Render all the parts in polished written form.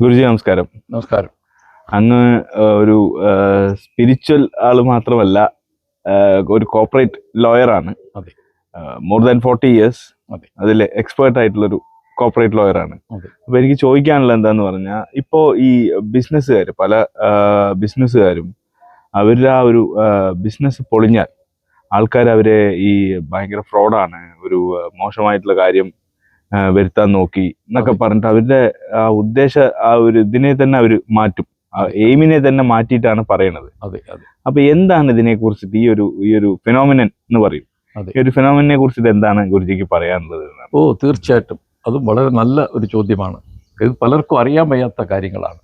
ഗുരുജി നമസ്കാരം. നമസ്കാരം. അങ്ങ് ഒരു സ്പിരിച്വൽ ആള് മാത്രമല്ല, ഒരു കോർപ്പറേറ്റ് ലോയറാണ്. അതെ. മോർ ദാൻ 40 years അതെ. അതിൽ എക്സ്പേർട്ട് ആയിട്ടുള്ളൊരു കോർപ്പറേറ്റ് ലോയറാണ്. അതെ. അപ്പോൾ എനിക്ക് ചോദിക്കാനുള്ള എന്താന്ന് പറഞ്ഞാൽ, ഇപ്പോൾ ഈ ബിസിനസ്സുകാർ, പല ബിസിനസ്സുകാരും അവരുടെ ആ ഒരു ബിസിനസ് പൊളിഞ്ഞാൽ ആൾക്കാർ അവരെ ഈ ഭയങ്കര ഫ്രോഡാണ്, ഒരു മോശമായിട്ടുള്ള കാര്യം വരുത്താൻ നോക്കി എന്നൊക്കെ പറഞ്ഞിട്ട് അവരുടെ ആ ആ ഒരു ഇതിനെ തന്നെ അവർ മാറ്റും, എയിമിനെ തന്നെ മാറ്റിയിട്ടാണ് പറയണത്. അതെ അതെ. അപ്പൊ എന്താണ് ഇതിനെ കുറിച്ചിട്ട് ഈ ഒരു ഫിനോമിനൻ എന്ന് പറയും, ഈ ഒരു ഫിനോമിനെ കുറിച്ചിട്ട് എന്താണ് ഗുരുജിക്ക് പറയാനുള്ളത്? തീർച്ചയായിട്ടും അതും വളരെ നല്ല ഒരു ചോദ്യമാണ്. ഇത് പലർക്കും അറിയാൻ വയ്യാത്ത കാര്യങ്ങളാണ്.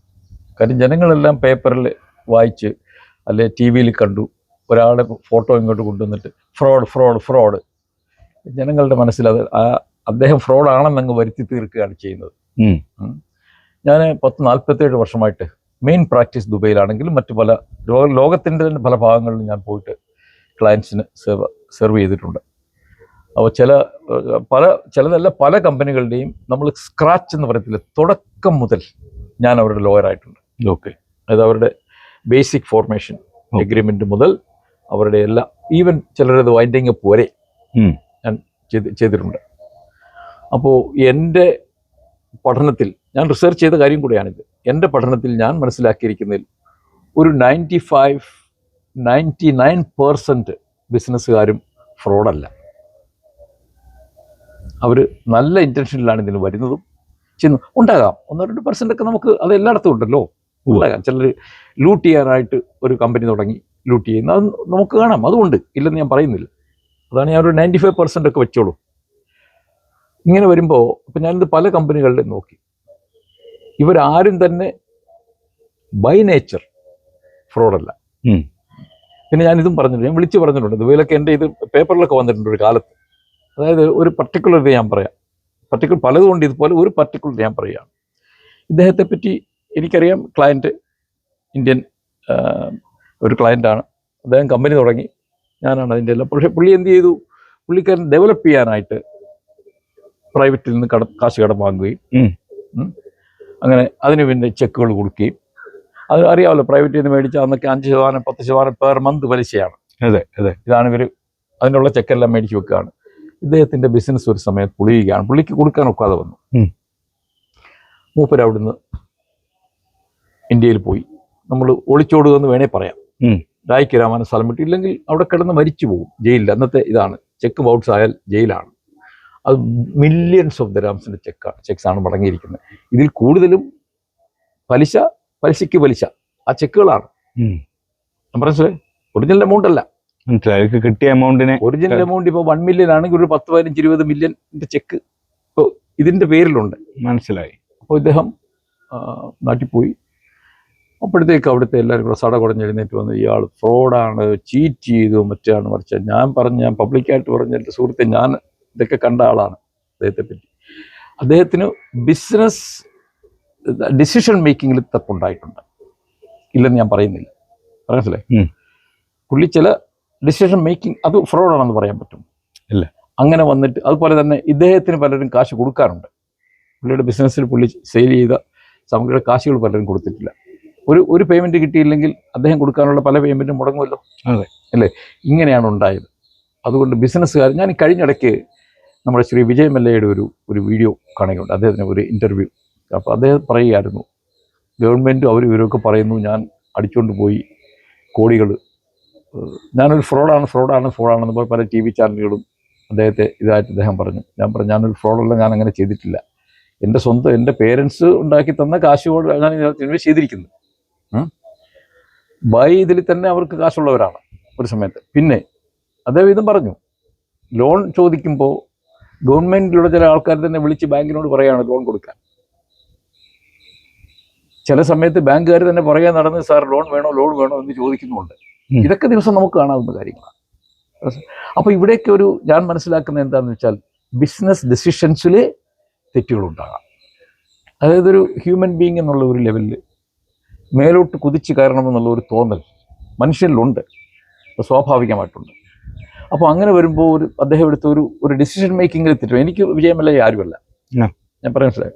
കാര്യം ജനങ്ങളെല്ലാം പേപ്പറിൽ വായിച്ച് അല്ലെ ടി വിയിൽ കണ്ടു, ഒരാളെ ഫോട്ടോ ഇങ്ങോട്ട് കൊണ്ടുവന്നിട്ട് ഫ്രോഡ് ഫ്രോഡ് ഫ്രോഡ്, ജനങ്ങളുടെ മനസ്സിൽ അദ്ദേഹം ഫ്രോഡാണെന്നങ്ങ് വരുത്തി തീർക്കുകയാണ് ചെയ്യുന്നത്. ഞാൻ 47 വർഷമായിട്ട് മെയിൻ പ്രാക്ടീസ് ദുബൈയിലാണെങ്കിലും മറ്റു പല ലോകത്തിൻ്റെ തന്നെ പല ഭാഗങ്ങളിലും ഞാൻ പോയിട്ട് ക്ലയൻസിന് സെർവ് ചെയ്തിട്ടുണ്ട്. അപ്പോൾ ചിലതല്ല പല കമ്പനികളുടെയും നമ്മൾ സ്ക്രാച്ച് എന്ന് പറയത്തില്ല, തുടക്കം മുതൽ ഞാൻ അവരുടെ ലോയറായിട്ടുണ്ട്. ഓക്കെ. അതായത് അവരുടെ ബേസിക് ഫോർമേഷൻ എഗ്രിമെൻറ്റ് മുതൽ അവരുടെ എല്ലാ, ഈവൻ ചിലരത് വൈൻഡിങ് അപ്പ് വരെ ഞാൻ ചെയ്തിട്ടുണ്ട്. അപ്പോൾ എൻ്റെ പഠനത്തിൽ ഞാൻ റിസർച്ച് ചെയ്ത കാര്യം കൂടിയാണിത്. എൻ്റെ പഠനത്തിൽ ഞാൻ മനസ്സിലാക്കിയിരിക്കുന്നതിൽ ഒരു 99% ബിസിനസ്സുകാരും ഫ്രോഡല്ല. അവർ നല്ല ഇൻറ്റൻഷനിലാണ് ഇതിന് വരുന്നതും ചെയ്യുന്നു. ഉണ്ടാകാം 1-2% ഒക്കെ നമുക്ക് അത് എല്ലായിടത്തും ഉണ്ടല്ലോ, ഉണ്ടാകാം. ചിലർ ലൂട്ട് ചെയ്യാനായിട്ട് ഒരു കമ്പനി തുടങ്ങി ലൂട്ട് ചെയ്യുന്ന അത് നമുക്ക് കാണാം, അതുകൊണ്ട് ഇല്ലെന്ന് ഞാൻ പറയുന്നില്ല. അതാണ് ഞാൻ ഒരു 95% ഒക്കെ വെച്ചോളൂ. ഇങ്ങനെ വരുമ്പോൾ ഇപ്പം ഞാനിത് പല കമ്പനികളിലും നോക്കി, ഇവരാരും തന്നെ ബൈ നേച്ചർ ഫ്രോഡല്ല. പിന്നെ ഞാനിതും പറഞ്ഞിട്ടുണ്ട്, ഞാൻ വിളിച്ച് പറഞ്ഞിട്ടുണ്ട്, ഇതുപോലൊക്കെ എൻ്റെ ഇത് പേപ്പറിലൊക്കെ വന്നിട്ടുണ്ട് ഒരു കാലത്ത്. അതായത് ഒരു പർട്ടിക്കുലർ ഇത് ഞാൻ പറയാം, പലതുകൊണ്ട് ഇതുപോലെ ഒരു പർട്ടിക്കുലർ ഞാൻ പറയുകയാണ്. ഇദ്ദേഹത്തെ പറ്റി എനിക്കറിയാം. ക്ലയൻറ്റ് ഇന്ത്യൻ ഒരു ക്ലയൻറ്റാണ്. അദ്ദേഹം കമ്പനി തുടങ്ങി, ഞാനാണ് അതിൻ്റെ എല്ലാം. പക്ഷേ പുള്ളി എന്ത് ചെയ്തു, പുള്ളിക്കാരൻ ഡെവലപ്പ് ചെയ്യാനായിട്ട് പ്രൈവറ്റിൽ നിന്ന് കാശ് കടം വാങ്ങുകയും അങ്ങനെ അതിന് പിന്നെ ചെക്കുകൾ കൊടുക്കുകയും, അത് അറിയാമല്ലോ, പ്രൈവറ്റിൽ നിന്ന് മേടിച്ച അന്നൊക്കെ 5%, 10% പെർ മന്ത് പലിശയാണ്. അതെ അതെ. ഇതാണ് ഇവർ അതിനുള്ള ചെക്കെല്ലാം മേടിച്ച് വെക്കുകയാണ്. ഇദ്ദേഹത്തിൻ്റെ ബിസിനസ് ഒരു സമയത്ത് പൊളിയുകയാണ്. പുള്ളിക്ക് കൊടുക്കാൻ ഒക്കാതെ വന്നു. മൂപ്പര് അവിടുന്ന് ഇന്ത്യയിൽ പോയി. നമ്മൾ ഒളിച്ചോടുക എന്ന് വേണേൽ പറയാം. രായ്ക്ക് രാമാന സ്ഥലം വിട്ടു, ഇല്ലെങ്കിൽ അവിടെ കിടന്ന് മരിച്ചു പോകും ജയിലിൽ. അന്നത്തെ ഇതാണ്, ചെക്ക് ബൗൺസ് ആയാൽ ജയിലാണ്. അത് മില്യൺസ് ഓഫ് ദിർഹംസിൻ്റെ ചെക്സാണ് മടങ്ങിയിരിക്കുന്നത്. ഇതിൽ കൂടുതലും പലിശയ്ക്ക് പലിശ ആ ചെക്കുകളാണ്. മനസ്സിലായി? ഒറിജിനൽ എമൗണ്ട് അല്ല, കിട്ടിയ എമൗണ്ടിന്. ഒറിജിനൽ എമൗണ്ട് ഇപ്പോൾ 1 മില്യൺ ആണെങ്കിൽ ഒരു 10, 15, 20 മില്യൻ്റെ ചെക്ക് ഇപ്പോൾ ഇതിൻ്റെ പേരിലുണ്ട്. മനസ്സിലായി. അപ്പോൾ ഇദ്ദേഹം നാട്ടിൽ പോയി. അപ്പോഴത്തേക്ക് അവിടുത്തെ എല്ലാവരും കൂടെ സട കുടഞ്ഞെഴുന്നേറ്റ് വന്ന്, ഇയാൾ ഫ്രോഡാണ്, ചീറ്റ് ചെയ്തു, മറ്റാണ് മറിച്ച്. ഞാൻ പബ്ലിക്കായിട്ട് പറഞ്ഞ എൻ്റെ സുഹൃത്തെ, ഞാൻ ഇതൊക്കെ കണ്ട ആളാണ് അദ്ദേഹത്തെ പറ്റി. അദ്ദേഹത്തിന് ബിസിനസ് ഡിസിഷൻ മേക്കിങ്ങിൽ തപ്പുണ്ടായിട്ടുണ്ട്, ഇല്ലെന്ന് ഞാൻ പറയുന്നില്ല. മനസ്സിലായി? പുള്ളി ചില ഡിസിഷൻ മേക്കിംഗ് അത് ഫ്രോഡാണെന്ന് പറയാൻ പറ്റും ഇല്ല. അങ്ങനെ വന്നിട്ട് അതുപോലെ തന്നെ ഇദ്ദേഹത്തിന് പലരും കാശ് കൊടുക്കാറുണ്ട്. പുള്ളിയുടെ ബിസിനസ്സിൽ പുള്ളി സെയിൽ ചെയ്ത സമഗ്ര കാശുകൾ പലരും കൊടുത്തിട്ടില്ല. ഒരു പേയ്മെൻറ്റ് കിട്ടിയില്ലെങ്കിൽ അദ്ദേഹം കൊടുക്കാനുള്ള പല പേയ്മെൻറ്റും മുടങ്ങുമല്ലോ. അതെ അല്ലേ? ഇങ്ങനെയാണ് ഉണ്ടായത്. അതുകൊണ്ട് ബിസിനസ്സുകാർ, ഞാൻ കഴിഞ്ഞിടയ്ക്ക് നമ്മുടെ ശ്രീ വിജയ് മല്ലയുടെ ഒരു വീഡിയോ കാണുകയുണ്ട്, അദ്ദേഹത്തിന് ഒരു ഇൻ്റർവ്യൂ. അപ്പോൾ അദ്ദേഹം പറയുകയായിരുന്നു, ഗവൺമെൻറ്റും ഇവരൊക്കെ പറയുന്നു ഞാൻ അടിച്ചുകൊണ്ട് പോയി കോടികൾ, ഞാനൊരു ഫ്രോഡാണെന്ന് പോയി പല TV ചാനലുകളും അദ്ദേഹത്തെ ഇതായിട്ട് അദ്ദേഹം പറഞ്ഞു. ഞാൻ പറഞ്ഞു, ഞാനൊരു ഫ്രോഡല്ല, ഞാൻ അങ്ങനെ ചെയ്തിട്ടില്ല. എൻ്റെ പേരൻസ് ഉണ്ടാക്കി തന്ന കാശുകൊണ്ട് ഞാൻ ഇൻവെസ്റ്റ് ചെയ്തിരിക്കുന്നത്. ഇതിൽ തന്നെ അവർക്ക് കാശുള്ളവരാണ് ഒരു സമയത്ത്. പിന്നെ അദ്ദേഹം ഇതും പറഞ്ഞു, ലോൺ ചോദിക്കുമ്പോൾ ഗവൺമെൻറ്റിലുള്ള ചില ആൾക്കാർ തന്നെ വിളിച്ച് ബാങ്കിനോട് പറയുകയാണ് ലോൺ കൊടുക്കാൻ. ചില സമയത്ത് ബാങ്കുകാർ തന്നെ പറയാൻ നടന്ന്, സാർ ലോൺ വേണോ എന്ന് ചോദിക്കുന്നുണ്ട്. ഇതൊക്കെ ദിവസം നമുക്ക് കാണാവുന്ന കാര്യങ്ങളാണ്. അപ്പോൾ ഇവിടേക്ക് ഞാൻ മനസ്സിലാക്കുന്നത് എന്താണെന്ന് വെച്ചാൽ, ബിസിനസ് ഡിസിഷൻസിൽ തെറ്റുകളുണ്ടാകാം. അതായത് ഒരു ഹ്യൂമൻ ബീങ് എന്നുള്ള ഒരു ലെവലിൽ മേലോട്ട് കുതിച്ച് കയറണമെന്നുള്ള ഒരു തോന്നൽ മനുഷ്യരിലുണ്ട്, സ്വാഭാവികമായിട്ടുണ്ട്. അപ്പോൾ അങ്ങനെ വരുമ്പോൾ അദ്ദേഹം എടുത്ത ഒരു ഡിസിഷൻ മേക്കിങ്ങിൽ തെറ്റും. എനിക്ക് വിജയമല്ല ആരുമല്ല, ഞാൻ പറയാൻ മനസ്സിലായി.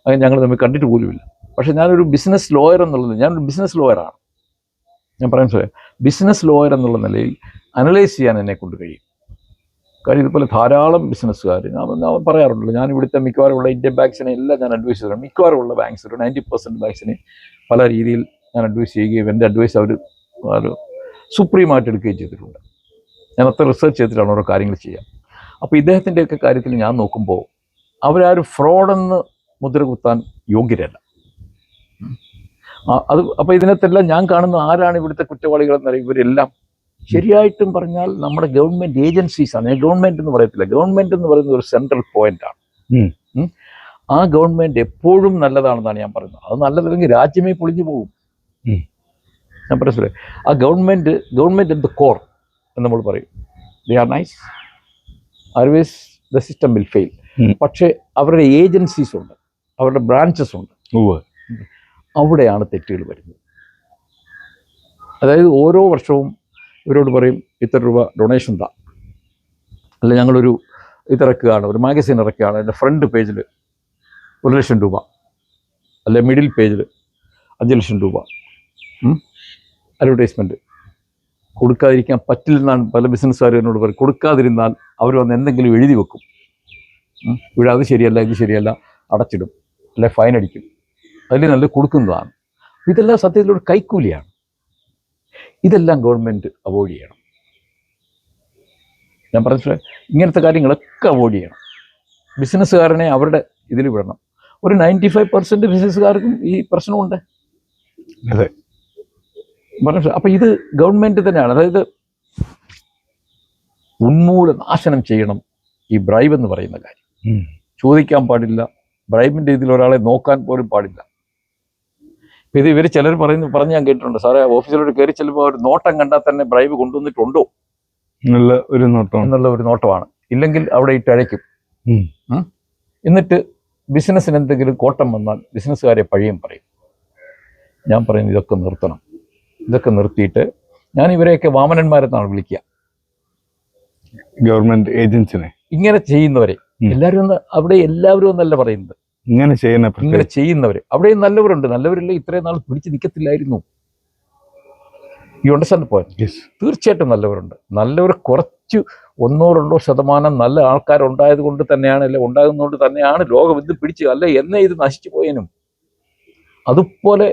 അത് ഞങ്ങൾ തമ്മിൽ കണ്ടിട്ട് പോലുമില്ല. പക്ഷെ ഞാനൊരു ബിസിനസ് ലോയർ എന്നുള്ളത്, ഞാനൊരു ബിസിനസ് ലോയറാണ്. ഞാൻ പറയാൻ ശ്രമിക്കാം, ബിസിനസ് ലോയർ എന്നുള്ള നിലയിൽ അനലൈസ് ചെയ്യാൻ എന്നെ കൊണ്ട് കഴിയും. കാര്യം ഇതുപോലെ ധാരാളം ബിസിനസ്സുകാർ ഞാൻ പറയാറുണ്ടല്ലോ, ഞാൻ ഇവിടുത്തെ മിക്കവാറുമുള്ള ഇന്ത്യൻ ബാങ്ക്സിനെ എല്ലാം ഞാൻ അഡ്വൈസ് ചെയ്തിട്ടുണ്ട്. മിക്കവാറുമുള്ള ബാങ്ക്സ്, ഒരു 90% ബാങ്ക്സിനെ പല രീതിയിൽ ഞാൻ അഡ്വൈസ് ചെയ്യുകയും എൻ്റെ അഡ്വൈസ് അവർ സുപ്രീമായിട്ട് എടുക്കുകയും ചെയ്തിട്ടുണ്ട്. ഞാൻ അത്ര റിസർച്ച് ചെയ്തിട്ടാണ് ഓരോ കാര്യങ്ങൾ ചെയ്യുക. അപ്പോൾ ഇദ്ദേഹത്തിൻ്റെയൊക്കെ കാര്യത്തിൽ ഞാൻ നോക്കുമ്പോൾ അവരാരും ഫ്രോഡെന്ന് മുദ്ര കുത്താൻ യോഗ്യരല്ല. അത് അപ്പോൾ ഇതിനകത്തെല്ലാം ഞാൻ കാണുന്ന ആരാണ് ഇവിടുത്തെ കുറ്റവാളികളെന്നറിയും, ഇവരെല്ലാം ശരിയായിട്ടും പറഞ്ഞാൽ നമ്മുടെ ഗവൺമെൻറ് ഏജൻസീസാണ്. ഞാൻ ഗവൺമെൻറ് എന്ന് പറയത്തില്ല, ഗവൺമെൻറ് എന്ന് പറയുന്നത് ഒരു സെൻട്രൽ പോയിന്റാണ്. ആ ഗവൺമെൻറ് എപ്പോഴും നല്ലതാണെന്നാണ് ഞാൻ പറയുന്നത്. അത് നല്ലതല്ലെങ്കിൽ രാജ്യമേ പൊളിഞ്ഞു പോകും. ഞാൻ പറയുന്നത് ആ ഗവൺമെൻറ് ഇൻ ദ കോർ എന്ന് നമ്മൾ പറയും. They are nice, always the system will fail. പക്ഷേ അവരുടെ ഏജൻസീസ് ഉണ്ട്, അവരുടെ ബ്രാഞ്ചസ് ഉണ്ട്, അവിടെയാണ് തെറ്റുകൾ വരുന്നത്. അതായത് ഓരോ വർഷവും ഇവരോട് പറയും ഇത്ര രൂപ ഡൊണേഷൻ താ, അല്ല ഞങ്ങളൊരു ഇതിറക്കുകയാണ്, ഒരു മാഗസിൻ ഇറക്കുകയാണ്, അതിൻ്റെ ഫ്രണ്ട് പേജിൽ 1,00,000 രൂപ, അല്ലെ മിഡിൽ പേജിൽ 5,00,000 രൂപ അഡ്വർടൈസ്മെൻറ്റ്. കൊടുക്കാതിരിക്കാൻ പറ്റില്ലെന്നാണ് പല ബിസിനസ്സുകാരും എന്നോട് പറയും. കൊടുക്കാതിരുന്നാൽ അവർ വന്ന് എന്തെങ്കിലും എഴുതി വെക്കും, ഇവിടെ അത് ശരിയല്ല ഇത് ശരിയല്ല, അടച്ചിടും, അല്ലെ ഫൈൻ അടിക്കും. അതിൽ നല്ല കൊടുക്കുന്നതാണ്. ഇതെല്ലാം സത്യത്തിലൊരു കൈക്കൂലിയാണ്. ഇതെല്ലാം ഗവൺമെൻറ് അവോയ്ഡ് ചെയ്യണം. ഞാൻ പറഞ്ഞ ഇങ്ങനത്തെ കാര്യങ്ങളൊക്കെ അവോയ്ഡ് ചെയ്യണം. ബിസിനസ്സുകാരനെ അവരുടെ ഇതിൽ വിടണം. ഒരു 95% ബിസിനസ്സുകാർക്കും ഈ പ്രശ്നമുണ്ട്. അതെ, അപ്പം ഇത് ഗവൺമെൻറ് തന്നെയാണ്. അതായത് ഉന്മൂലനാശനം ചെയ്യണം ഈ ബ്രൈബ് എന്ന് പറയുന്ന കാര്യം. ചോദിക്കാൻ പാടില്ല, ബ്രൈബിൻ്റെ ഇതിൽ ഒരാളെ നോക്കാൻ പോലും പാടില്ല. ഇത് ഇവർ ചിലർ പറഞ്ഞ് ഞാൻ കേട്ടിട്ടുണ്ട്, സാറേ ഓഫീസിലോട്ട് കയറി ചെല്ലുമ്പോൾ ഒരു നോട്ടം കണ്ടാൽ തന്നെ ബ്രൈബ് കൊണ്ടുവന്നിട്ടുണ്ടോ എന്നുള്ള ഒരു നോട്ടമാണ്. ഇല്ലെങ്കിൽ അവിടെ ഇട്ടഴയ്ക്കും. എന്നിട്ട് ബിസിനസ്സിന് എന്തെങ്കിലും കോട്ടം വന്നാൽ ബിസിനസ്സുകാരെ പഴിയും പറയും. ഞാൻ പറയുന്നത് ഇതൊക്കെ നിർത്തണം. ഇതൊക്കെ നിർത്തിയിട്ട് ഞാൻ ഇവരെയൊക്കെ വാമനന്മാരെന്നാണ് വിളിക്കുക, ഗവൺമെന്റ് ഏജൻസിനെ. ഇങ്ങനെ ചെയ്യുന്നവരെ എല്ലാവരും അവിടെ എല്ലാവരും ഒന്നല്ല പറയുന്നത്, ഇങ്ങനെ ചെയ്യുന്നവർ അവിടെയും നല്ലവരുണ്ട്. നല്ലവരില്ല ഇത്രയും നാൾ പിടിച്ച് നിൽക്കത്തില്ലായിരുന്നു. ഈ അണ്ടർസ്റ്റാൻഡ് പോയിന്റ്. തീർച്ചയായിട്ടും നല്ലവരുണ്ട്. നല്ലവർ കുറച്ച് 1-2% നല്ല ആൾക്കാരുണ്ടായത് കൊണ്ട് തന്നെയാണ്, അല്ലെ ഉണ്ടാകുന്നതുകൊണ്ട് തന്നെയാണ് ലോകം ഇത് പിടിച്ച്, അല്ല എന്നേ ഇത് നശിച്ചു പോയനും. അതുപോലെ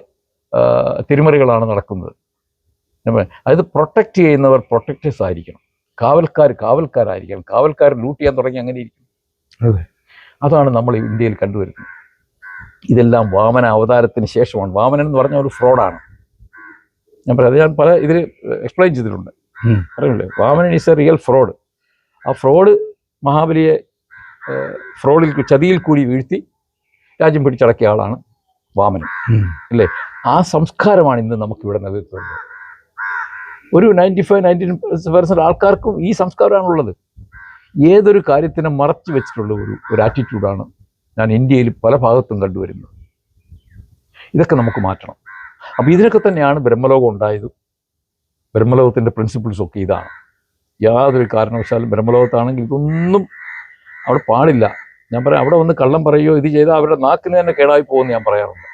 തിരിമറികളാണ് നടക്കുന്നത്. അതായത് പ്രൊട്ടക്റ്റ് ചെയ്യുന്നവർ പ്രൊട്ടക്റ്റേഴ്സ് ആയിരിക്കണം, കാവൽക്കാരായിരിക്കണം. കാവൽക്കാർ ലൂട്ട് ചെയ്യാൻ തുടങ്ങി അങ്ങനെ ഇരിക്കും. അതാണ് നമ്മൾ ഇന്ത്യയിൽ കണ്ടുവരുന്നത്. ഇതെല്ലാം വാമന അവതാരത്തിന് ശേഷമാണ്. വാമനൻ എന്ന് പറഞ്ഞ ഒരു ഫ്രോഡാണ്. ഞാൻ പറയാം, അത് ഞാൻ പല ഇതിൽ എക്സ്പ്ലെയിൻ ചെയ്തിട്ടുണ്ട്. അറിയില്ലേ, Vamanan is A real fraud. ആ ഫ്രോഡ് മഹാബലിയെ ചതിയിൽ കൂടി വീഴ്ത്തി രാജ്യം പിടിച്ചടക്കിയ ആളാണ് വാമനൻ, അല്ലേ? ആ സംസ്കാരമാണ് ഇന്ന് നമുക്കിവിടെ നിലനിൽക്കുന്നത്. ഒരു 95-99% ആൾക്കാർക്കും ഈ സംസ്കാരമാണുള്ളത്. ഏതൊരു കാര്യത്തിനെ മറച്ചു വെച്ചിട്ടുള്ള ഒരു ആറ്റിറ്റ്യൂഡാണ് ഞാൻ ഇന്ത്യയിൽ പല ഭാഗത്തും കണ്ടുവരുന്നത്. ഇതൊക്കെ നമുക്ക് മാറ്റണം. അപ്പോൾ ഇതിനൊക്കെ തന്നെയാണ് ബ്രഹ്മലോകം ഉണ്ടായതും. ബ്രഹ്മലോകത്തിൻ്റെ പ്രിൻസിപ്പിൾസൊക്കെ ഇതാണ്. യാതൊരു കാരണവശാലും ബ്രഹ്മലോകത്താണെങ്കിൽ ഇതൊന്നും അവിടെ പാടില്ല. ഞാൻ പറയാം, അവിടെ വന്ന് കള്ളം പറയുകയോ ഇത് ചെയ്താൽ അവരുടെ നാക്കിന് തന്നെ കേടായി പോകുമെന്ന് ഞാൻ പറയാറുണ്ട്.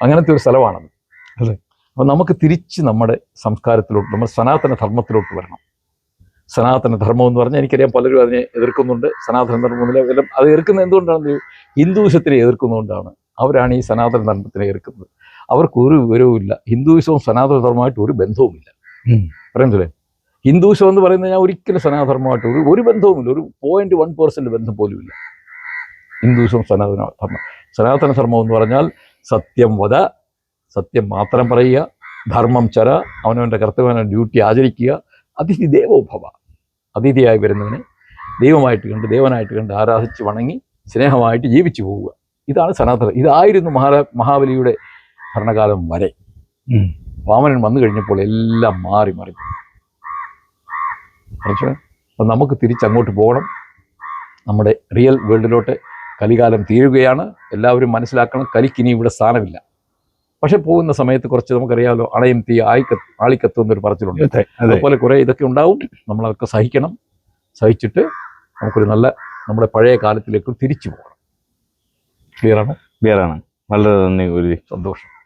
അങ്ങനത്തെ ഒരു സ്ഥലമാണത്. അതെ. അപ്പോൾ നമുക്ക് തിരിച്ച് നമ്മുടെ സംസ്കാരത്തിലോട്ട്, നമ്മുടെ സനാതന ധർമ്മത്തിലോട്ട് വരണം. സനാതന ധർമ്മം എന്ന് പറഞ്ഞാൽ എനിക്കറിയാം പലരും അതിനെ എതിർക്കുന്നുണ്ട്. സനാതന ധർമ്മം അത് എതിർക്കുന്നത് എന്തുകൊണ്ടാണ്? ഹിന്ദുവിസത്തിനെ എതിർക്കുന്നതുകൊണ്ടാണ്. അവരാണ് ഈ സനാതന ധർമ്മത്തിനെ എതിർക്കുന്നത്. അവർക്ക് ഒരു വിവരവുമില്ല. ഹിന്ദുവിസവും സനാതന ധർമ്മമായിട്ട് ഒരു ബന്ധവുമില്ല. പറയുന്നില്ലേ, ഹിന്ദുവിസം എന്ന് പറയുന്നത് ഞാൻ ഒരിക്കലും സനാതനമായിട്ട് ഒരു ബന്ധവുമില്ല. ഒരു 0.1% ബന്ധം പോലുമില്ല ഹിന്ദുവിസവും സനാതന ധർമ്മം എന്ന് പറഞ്ഞാൽ സത്യം വദ, സത്യം മാത്രം പറയുക, ധർമ്മം ചര, അവനവൻ്റെ കർത്തവ്യമായ ഡ്യൂട്ടി ആചരിക്കുക, അതിഥി ദേവോഭവ, അതിഥിയായി വരുന്നവനെ ദൈവമായിട്ട് കണ്ട് ദേവനായിട്ട് കണ്ട് ആരാധിച്ച് വണങ്ങി സ്നേഹമായിട്ട് ജീവിച്ചു പോവുക. ഇതാണ് സനാതന. ഇതായിരുന്നു മഹാബലിയുടെ ഭരണകാലം വരെ. വാമനൻ വന്നു കഴിഞ്ഞപ്പോൾ എല്ലാം മാറി. അപ്പം നമുക്ക് തിരിച്ചങ്ങോട്ട് പോകണം. നമ്മുടെ റിയൽ വേൾഡിലോട്ട് കലികാലം തീരുകയാണ്. എല്ലാവരും മനസ്സിലാക്കണം, കലിക്കിനി ഇവിടെ സ്ഥാനമില്ല. പക്ഷെ പോകുന്ന സമയത്ത് കുറച്ച് നമുക്കറിയാമല്ലോ, അണയും തീ ആളിക്കത്തും എന്നൊരു പറച്ചിലുണ്ട്. അതുപോലെ കുറേ ഇതൊക്കെ ഉണ്ടാവും. നമ്മളതൊക്കെ സഹിക്കണം. സഹിച്ചിട്ട് നമുക്കൊരു നല്ല നമ്മുടെ പഴയ കാലത്തിലേക്ക് തിരിച്ചു പോകണം. ക്ലിയറാണ്? വളരെ നന്ദി ഗുരുജി. സന്തോഷം.